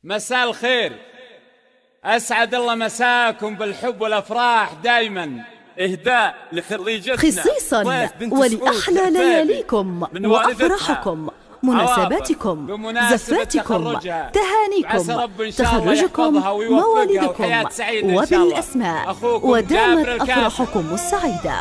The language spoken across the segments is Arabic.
مساء الخير، أسعد الله مساكم بالحب والأفراح دايما. إهداء لخريجتنا خصيصا ولأحلى لياليكم وأفراحكم، مناسباتكم، زفاتكم، تهانيكم، تخرجكم، موالدكم، وبالأسماء، ودامت أفراحكم السعيدة.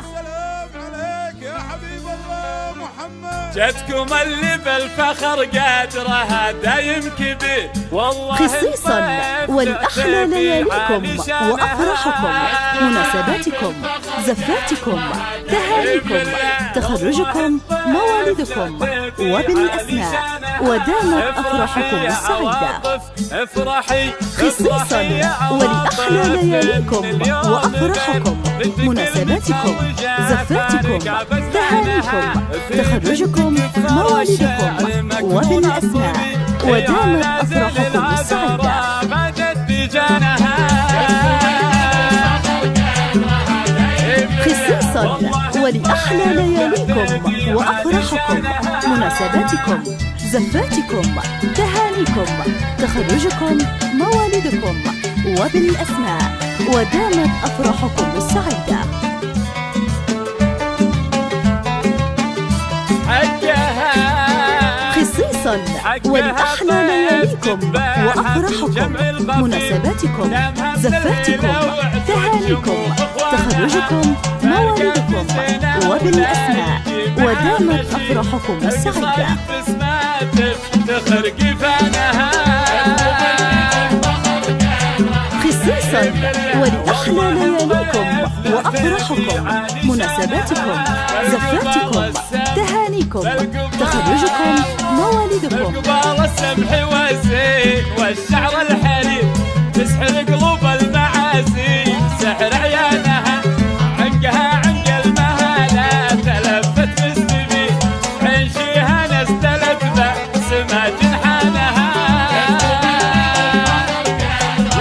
جدكم اللي بالفخر قادرها دايم كبير والله. خصيصا ولأحلى لياليكم وأفراحكم، مناسباتكم، زفاتكم، تهانيكم، تخرجكم، موالدكم، وبالأسماء، ودامت أفراحكم السعيدة. خصيصا ولأحلى لياليكم وأفراحكم، مناسباتكم، زفاتكم، تهانيكم، تخرجكم، موالدكم، وبالأسماء، ودامت أفراحكم السعيدة. خصيصا ولأحلى لياليكم وأفراحكم، مناسباتكم، زفاتكم، تهانيكم، تخرجكم، موالدكم، وبالأسماء، ودامت أفراحكم السعيدة. خصيصا ولأحلى لياليكم وأفراحكم، مناسباتكم، زفاتكم، تهانيكم، تخرجكم، موالدكم، وبالأسماء، ودامت أفراحكم السعيدة. خصيصا ولأحلى لياليكم وأفراحكم، مناسباتكم، زفاتكم، تهانيكم، تخرجكم، موالدكم. قبال السمح والزين والشعر الحليب تسحر قلوب المعازي، سحر عيانها عنقها عنق المهالة تلفت بالسبيل، حنشيها نستلت بسما جنحانها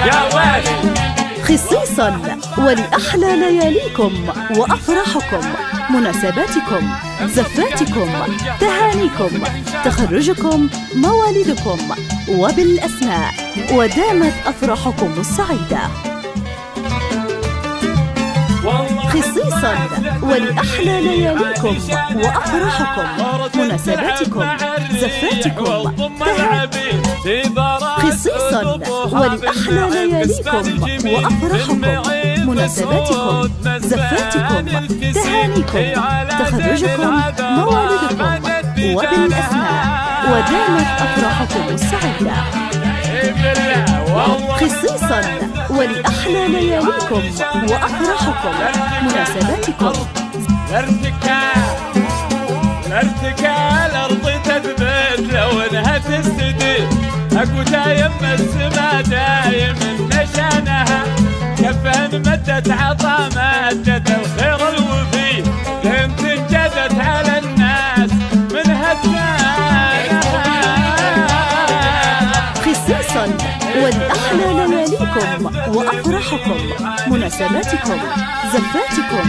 يا والي. خصيصا ولأحلى لياليكم وأفراحكم، مناسباتكم، زفاتكم، تهانيكم، تخرجكم، موالدكم، وبالأسماء، ودامت أفراحكم السعيدة. خصيصا ولأحلى لياليكم وأفراحكم، مناسباتكم، زفاتكم، خصيصا ولأحلى لياليكم وأفراحكم، مناسباتكم، زفاتكم، تهانيكم، تخرجكم، موالدكم، وبالأسماء، ودامت أفراحكم السعيدة. خصيصا ولأحلى لياليكم وأفراحكم، مناسباتكم. الارتكال الأرض تثبت لو انها تستدير، اكو دايم السما دايم نشانها، كفن مدت عطا مدت الخير الوفي، قمت انجدت على الناس من هدانها. خصيصا ولأحلى لياليكم وأفراحكم، مناسباتكم، زفاتكم،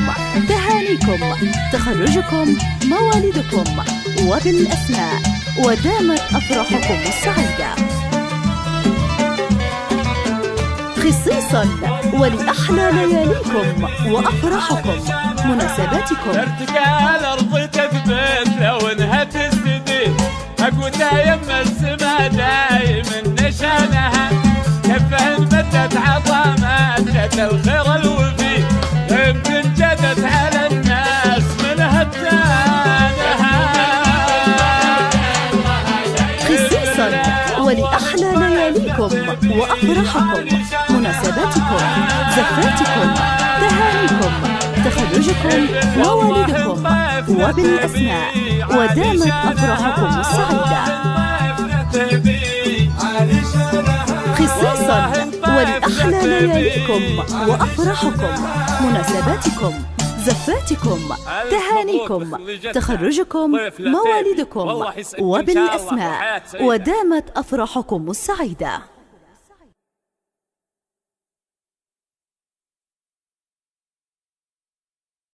تهانيكم، تخرجكم، موالدكم، وبالأسماء، ودامت أفراحكم السعيدة. خصيصا ولأحلى لياليكم وأفراحكم، مناسباتكم. ارتكال الأرض تثبت لو انها تستدير، اكو دايم السما دايم نشانها، كفن مدت عطا مدت الخير الوفي، قمت انجدت على الناس من هدانها. خصيصا ولأحلى لياليكم وأفراحكم، مناسباتكم، زفاتكم، تهانيكم، تخرجكم، موالدكم، وبالأسماء، ودامت أفراحكم السعيدة. خصيصا ولأحلى لياليكم وأفراحكم، مناسباتكم، زفاتكم، تهانيكم، تخرجكم، موالدكم، وبالأسماء، ودامت أفراحكم السعيدة.